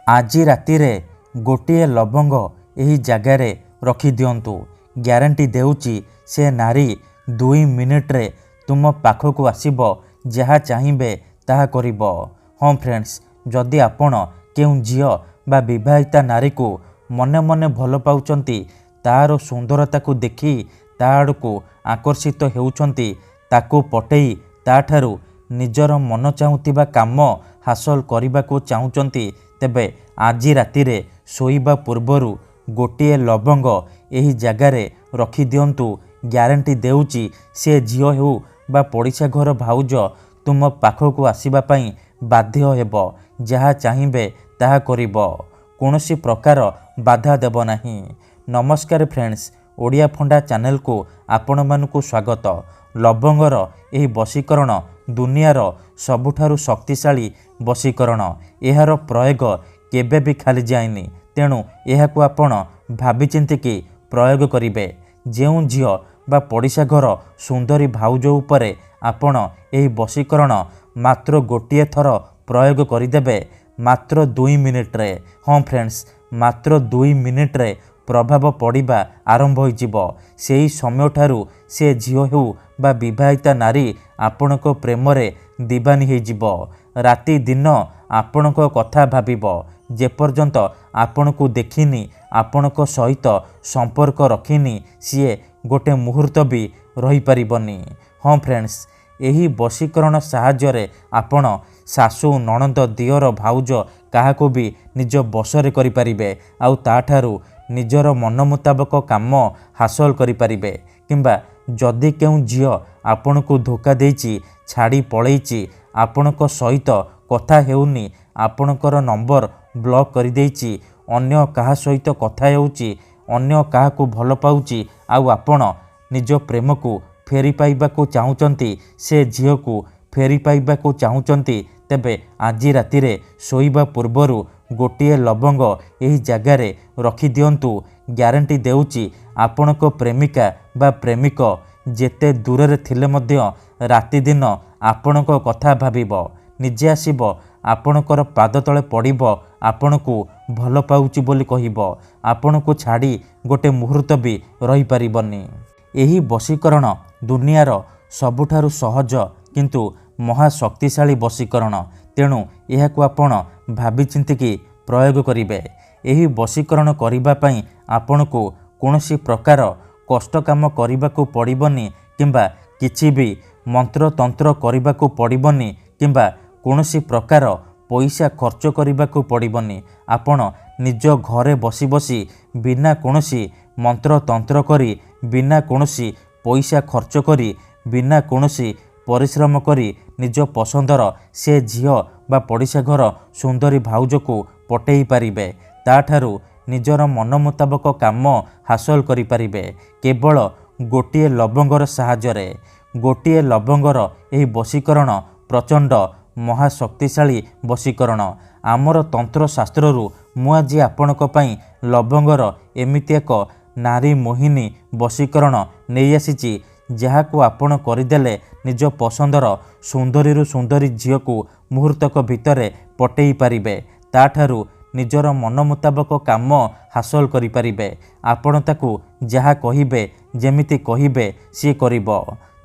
ଆଜି ରାତିରେ ଗୋଟିଏ ଲବଙ୍ଗ ଏହି ଜାଗାରେ ରଖିଦିଅନ୍ତୁ। ଗ୍ୟାରେଣ୍ଟି ଦେଉଛି ସେ ନାରୀ 2 ମିନିଟ୍ରେ ତୁମ ପାଖକୁ ଆସିବ, ଯାହା ଚାହିଁବେ ତାହା କରିବ। ହଁ ଫ୍ରେଣ୍ଡସ୍, ଯଦି ଆପଣ କେଉଁ ଝିଅ ବା ବିବାହିତା ନାରୀକୁ ମନେ ମନେ ଭଲ ପାଉଛନ୍ତି, ତାହାର ସୁନ୍ଦରତାକୁ ଦେଖି ତା ଆଡ଼କୁ ଆକର୍ଷିତ ହେଉଛନ୍ତି, ତାକୁ ପଟେଇ ତାଠାରୁ ନିଜର ମନ ଚାହୁଁଥିବା କାମ ହାସଲ କରିବାକୁ ଚାହୁଁଛନ୍ତି, ତେବେ ଆଜି ରାତିରେ ଶୋଇବା ପୂର୍ବରୁ ଗୋଟିଏ ଲବଙ୍ଗ ଏହି ଜାଗାରେ ରଖିଦିଅନ୍ତୁ। ଗ୍ୟାରେଣ୍ଟି ଦେଉଛି ସେ ଝିଅ ହେଉ ବା ପଡ଼ିଶା ଘର ଭାଉଜ ତୁମ ପାଖକୁ ଆସିବା ପାଇଁ ବାଧ୍ୟ ହେବ। ଯାହା ଚାହିଁବେ ତାହା କରିବ, କୌଣସି ପ୍ରକାର ବାଧା ଦେବ ନାହିଁ। ନମସ୍କାର ଫ୍ରେଣ୍ଡସ୍, ଓଡ଼ିଆ ଫଣ୍ଡା ଚ୍ୟାନେଲକୁ ଆପଣମାନଙ୍କୁ ସ୍ୱାଗତ। ଲବଙ୍ଗର ଏହି ବଶୀକରଣ ଦୁନିଆର ସବୁଠାରୁ ଶକ୍ତିଶାଳୀ ବଶୀକରଣ। ଏହାର ପ୍ରୟୋଗ କେବେ ବି ଖାଲି ଯାଏନି, ତେଣୁ ଏହାକୁ ଆପଣ ଭାବିଚିନ୍ତିକି ପ୍ରୟୋଗ କରିବେ। ଯେଉଁ ଝିଅ ବା ପଡ଼ିଶା ଘର ସୁନ୍ଦରୀ ଭାଉଜ ଉପରେ ଆପଣ ଏହି ବଶୀକରଣ ମାତ୍ର ଗୋଟିଏ ଥର ପ୍ରୟୋଗ କରିଦେବେ, ମାତ୍ର 2 ମିନିଟ୍ରେ, ହଁ ଫ୍ରେଣ୍ଡସ୍, ମାତ୍ର 2 ମିନିଟ୍ରେ ପ୍ରଭାବ ପଡ଼ିବା ଆରମ୍ଭ ହୋଇଯିବ। ସେହି ସମୟଠାରୁ ସେ ଝିଅ ହେଉ ବା ବିବାହିତା ନାରୀ ଆପଣଙ୍କ ପ୍ରେମରେ ଦିବାନୀ ହୋଇଯିବ। ରାତି ଦିନ ଆପଣଙ୍କ କଥା ଭାବିବ। ଯେପର୍ଯ୍ୟନ୍ତ ଆପଣଙ୍କୁ ଦେଖିନି, ଆପଣଙ୍କ ସହିତ ସମ୍ପର୍କ ରଖିନି, ସିଏ ଗୋଟେ ମୁହୂର୍ତ୍ତ ବି ରହିପାରିବନି। ହଁ ଫ୍ରେଣ୍ଡସ୍, ଏହି ବଶୀକରଣ ସାହାଯ୍ୟରେ ଆପଣ ଶାଶୁ, ନଣନ୍ଦ, ଦିଅର, ଭାଉଜ କାହାକୁ ବି ନିଜ ବଶରେ କରିପାରିବେ, ଆଉ ତାଠାରୁ ନିଜର ମନ ମୁତାବକ କାମ ହାସଲ କରିପାରିବେ। କିମ୍ବା ଯଦି କେଉଁ ଝିଅ ଆପଣଙ୍କୁ ଧୋକା ଦେଇଛି, ଛାଡ଼ି ପଳେଇଛି, ଆପଣଙ୍କ ସହିତ କଥା ହେଉନି, ଆପଣଙ୍କର ନମ୍ବର ବ୍ଲକ୍ କରିଦେଇଛି, ଅନ୍ୟ କାହା ସହିତ କଥା ହେଉଛି, ଅନ୍ୟ କାହାକୁ ଭଲ ପାଉଛି, ଆଉ ଆପଣ ନିଜ ପ୍ରେମକୁ ଫେରି ପାଇବାକୁ ଚାହୁଁଛନ୍ତି, ସେ ଝିଅକୁ ଫେରି ପାଇବାକୁ ଚାହୁଁଛନ୍ତି, ତେବେ ଆଜି ରାତିରେ ଶୋଇବା ପୂର୍ବରୁ ଗୋଟିଏ ଲବଙ୍ଗ ଏହି ଜାଗାରେ ରଖିଦିଅନ୍ତୁ। ଗ୍ୟାରେଣ୍ଟି ଦେଉଛି ଆପଣଙ୍କ ପ୍ରେମିକା ବା ପ୍ରେମିକ ଯେତେ ଦୂରରେ ଥିଲେ ମଧ୍ୟ ରାତିଦିନ ଆପଣଙ୍କ କଥା ଭାବିବ, ନିଜେ ଆସିବ ଆପଣଙ୍କର ପାଦ ତଳେ ପଡ଼ିବ, ଆପଣଙ୍କୁ ଭଲ ପାଉଛି ବୋଲି କହିବ, ଆପଣଙ୍କୁ ଛାଡ଼ି ଗୋଟେ ମୁହୂର୍ତ୍ତ ବି ରହିପାରିବନି। ଏହି ବଶୀକରଣ ଦୁନିଆର ସବୁଠାରୁ ସହଜ କିନ୍ତୁ ମହାଶକ୍ତିଶାଳୀ ବଶୀକରଣ, ତେଣୁ ଏହାକୁ ଆପଣ ଭାବିଚିନ୍ତିକି ପ୍ରୟୋଗ କରିବେ। ଏହି ବଶୀକରଣ କରିବା ପାଇଁ ଆପଣଙ୍କୁ କୌଣସି ପ୍ରକାର କଷ୍ଟ କାମ କରିବାକୁ ପଡ଼ିବନି, କିମ୍ବା କିଛି ବି ମନ୍ତ୍ରତନ୍ତ୍ର କରିବାକୁ ପଡ଼ିବନି, କିମ୍ବା କୌଣସି ପ୍ରକାର ପଇସା ଖର୍ଚ୍ଚ କରିବାକୁ ପଡ଼ିବନି। ଆପଣ ନିଜ ଘରେ ବସି ବସି ବିନା କୌଣସି ମନ୍ତ୍ରତନ୍ତ୍ର କରି, ବିନା କୌଣସି ପଇସା ଖର୍ଚ୍ଚ କରି, ବିନା କୌଣସି ପରିଶ୍ରମ କରି ନିଜ ପସନ୍ଦର ସେ ଝିଅ ବା ପଡ଼ିଶା ଘର ସୁନ୍ଦରୀ ଭାଉଜକୁ ପଟେଇ ପାରିବେ। ତାଠାରୁ ନିଜର ମନ ମୁତାବକ କାମ ହାସଲ କରିପାରିବେ କେବଳ ଗୋଟିଏ ଲବଙ୍ଗର ସାହାଯ୍ୟରେ। ଗୋଟିଏ ଲବଙ୍ଗର ଏହି ବଶୀକରଣ ପ୍ରଚଣ୍ଡ ମହାଶକ୍ତିଶାଳୀ ବଶୀକରଣ। ଆମର ତନ୍ତ୍ରଶାସ୍ତ୍ରରୁ ମୁଁ ଆଜି ଆପଣଙ୍କ ପାଇଁ ଲବଙ୍ଗର ଏମିତି ଏକ ନାରୀ ମୋହିନୀ ବଶୀକରଣ ନେଇ ଆସିଛି, ଯାହାକୁ ଆପଣ କରିଦେଲେ ନିଜ ପସନ୍ଦର ସୁନ୍ଦରୀରୁ ସୁନ୍ଦରୀ ଝିଅକୁ ମୁହୂର୍ତ୍ତକ ଭିତରେ ପଟେଇ ପାରିବେ। ତାଠାରୁ ନିଜର ମନ ମୁତାବକ କାମ ହାସଲ କରିପାରିବେ। ଆପଣ ତାକୁ ଯାହା କହିବେ, ଯେମିତି କହିବେ, ସିଏ କରିବ।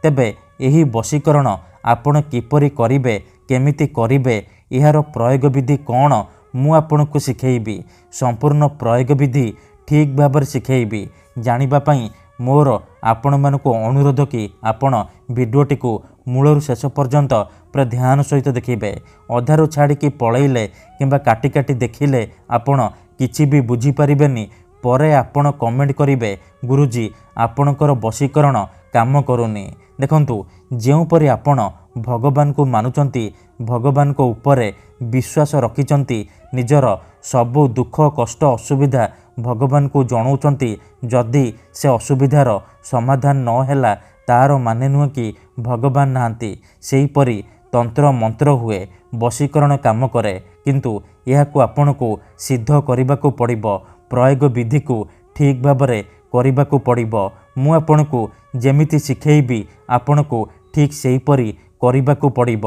ତେବେ ଏହି ବଶୀକରଣ ଆପଣ କିପରି କରିବେ, କେମିତି କରିବେ, ଏହାର ପ୍ରୟୋଗ ବିଧି କ'ଣ, ମୁଁ ଆପଣଙ୍କୁ ଶିଖେଇବି। ସମ୍ପୂର୍ଣ୍ଣ ପ୍ରୟୋଗ ବିଧି ଠିକ୍ ଭାବରେ ଶିଖେଇବି। ଜାଣିବା ପାଇଁ ମୋର ଆପଣମାନଙ୍କୁ ଅନୁରୋଧ କି ଆପଣ ଭିଡ଼ିଓଟିକୁ ମୂଳରୁ ଶେଷ ପର୍ଯ୍ୟନ୍ତ ପୁରା ଧ୍ୟାନ ସହିତ ଦେଖିବେ। ଅଧାରୁ ଛାଡ଼ିକି ପଳେଇଲେ କିମ୍ବା କାଟି କାଟି ଦେଖିଲେ ଆପଣ କିଛି ବି ବୁଝିପାରିବେନି। ପରେ ଆପଣ କମେଣ୍ଟ କରିବେ, ଗୁରୁଜୀ ଆପଣଙ୍କର ବଶୀକରଣ କାମ କରୁନି। ଦେଖନ୍ତୁ, ଯେଉଁପରି ଆପଣ ଭଗବାନଙ୍କୁ ମାନୁଛନ୍ତି, ଭଗବାନଙ୍କ ଉପରେ ବିଶ୍ୱାସ ରଖିଛନ୍ତି, ନିଜର ସବୁ ଦୁଃଖ କଷ୍ଟ ଅସୁବିଧା ଭଗବାନଙ୍କୁ ଜଣାଉଛନ୍ତି, ଯଦି ସେ ଅସୁବିଧାର ସମାଧାନ ନ ହେଲା, ତାର ମାନେ ନୁହେଁ କି ଭଗବାନ ନାହାନ୍ତି। ସେହିପରି ତନ୍ତ୍ର ମନ୍ତ୍ର ହୁଏ, ବଶୀକରଣ କାମ କରେ, କିନ୍ତୁ ଏହାକୁ ଆପଣଙ୍କୁ ସିଦ୍ଧ କରିବାକୁ ପଡ଼ିବ। ପ୍ରୟୋଗ ବିଧିକୁ ଠିକ୍ ଭାବରେ କରିବାକୁ ପଡ଼ିବ। ମୁଁ ଆପଣଙ୍କୁ ଯେମିତି ଶିଖେଇବି, ଆପଣଙ୍କୁ ଠିକ୍ ସେହିପରି କରିବାକୁ ପଡ଼ିବ।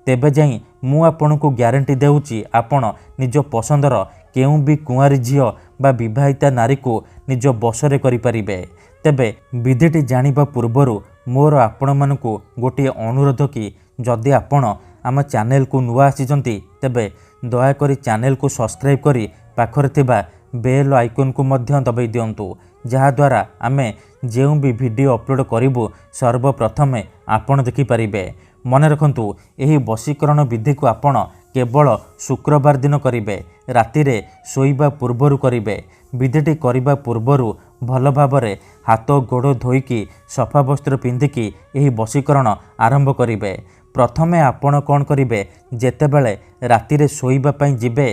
तेबे जाई मु आपनकु ग्यारंटी देउची आपण निज पसंदर केउ भी कुंवारी झियो बा विवाहिता नारी को निज बसरे करि परिबे। तेबे विधिटी जानिबा पूर्वरु मोर आपण मानकु गोटे अनुरोध कि जदि आपण आम चैनल को नुआ आसीचंती तेबे दया करी चैनल को सब्सक्राइब करी पाखरे थिबा बेल आइकन को मध्य दबाई दियंतु जहा द्वारा आमे जेउ भी वीडियो अपलोड करिबु सर्वप्रथमे आपण देखि परिबे। मने रखंतु एही वशीकरण विधि को आपण केवल शुक्रवार दिन करिबे रातिरे सोइबा पूर्वरु करिबे। विधिटी करिबा पूर्वरु भल भाबरे हाथ गोड़ धोईकी सफा वस्त्र पिंधिकी एही वशीकरण आरंभ करिबे। प्रथमे आपण कौन करिबे जेतेबेले रातिरे सोइबा पई जिबे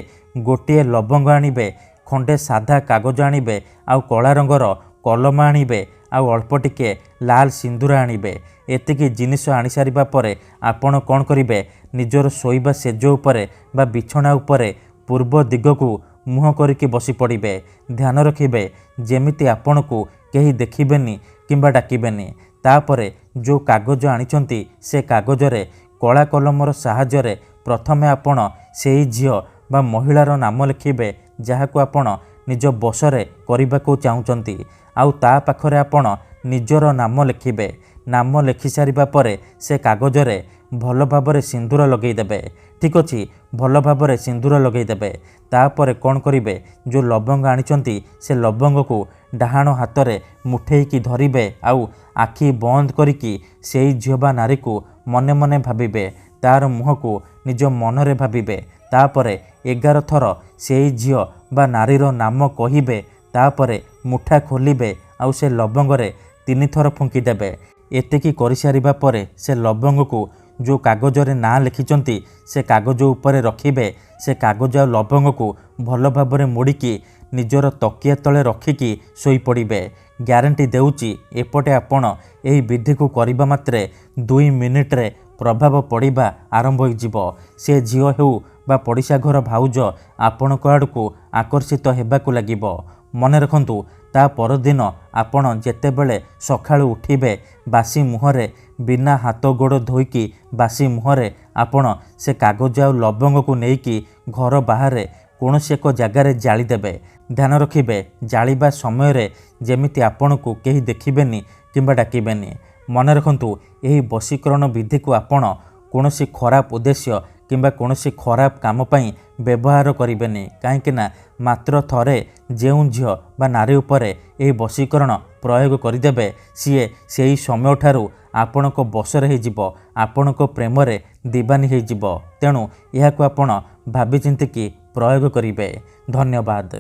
गोटे लवंग आनिबे खंडे साधा कागज आनिबे आउ कला रंगर कलम आनिबे आउ अल्प टिके लाल सिंदूर आनिबे। एतिकी जिनिस आनी सारिबा परे आपण कौन करिबे निजर सोइबा सेज उपरे बा बिछना उपरे पूर्व दिगकू मुह करिकी बसी पड़िबे। ध्यान रखिबे जेमिति आपणकू केही देखिबेनी किंबा डाकिबेनी। तापरे जो कागज आनिचंती से कागजरे कला कलमर साहाय्य प्रथमे आपण सेई झियो बा महिलार नाम लिखिबे जहाकू आपण निज बसरे करिबाकू चाहुचंती आउ ता पाखरे आपण निजर नाम लिखिबे। नाम लिखि सारिबा परे से कागजरे भल भाबरे सिंदूर लगेई देबे। ठीक अछि भल भाबरे सिंदूर लगेई देबे। तापरे कोन करिबे जो लवंग आनिचंती से लवंग को डाहाण हातरे मुठेईकी धरिबे आउ आखि बंद करिकी सेई झियो बा नारी को मने मने भाबिबे तार मुह को निज मनरे भाबिबे। तापरे 11 थर सेई झियो बा नारीर नाम कहिबे। तापरे मुठा खोलिबे आउ से लवंगरे 3 थर फुंकी देबे। एतिकी करि सारिबा परे से लवंग को जो कागजरे ना लिखिचंती से कागज उपरे रखिबे। से कागज आ लवंग को भल भाबरे मोड़िकी निजर तकिया तले रखिकी सोई पड़िबे। ग्यारंटी देउची एपटे आपण एही विधि को करिबा मात्रे 2 मिनिट रे प्रभाव पड़िबा आरंभ होइजिबो। से झियो हेउ बा पड़िशा घर भाउज आपण आड़कू आकर्षित हेबाकू लागिबो। मने रखंतु ता परदिन आपण जेतेबेले सखाळु उठिबे बासी मुहरे बिना हाथ गोड़ धोईकी बासी मुहरे आपण से कागज आ लवंग को नेईकी घर बाहर कौनसी एक जगार जाली देबे। ध्यान रखिबे जालिबा समय रे जेमिति आपण को केही देखिबेनी किंबा डाकिबेनी। मन रखंतु एही वशीकरण विधि को आपण कौनसी खराब उद्देश्य किंबा कौनसी खराब काम पई व्यवहार करिबेनी। काहेकि ना मात्र थरे जेउ झियो बा नारी उपरे एही वशीकरण प्रयोग करिदेबे सीए सेही समय ठारू आपणको बसरे हे जिवो आपणको प्रेमरे दीवानी हे जिवो। तेणु एहाकू आपण भाबी चिंतिकी प्रयोग करिबे। धन्यवाद।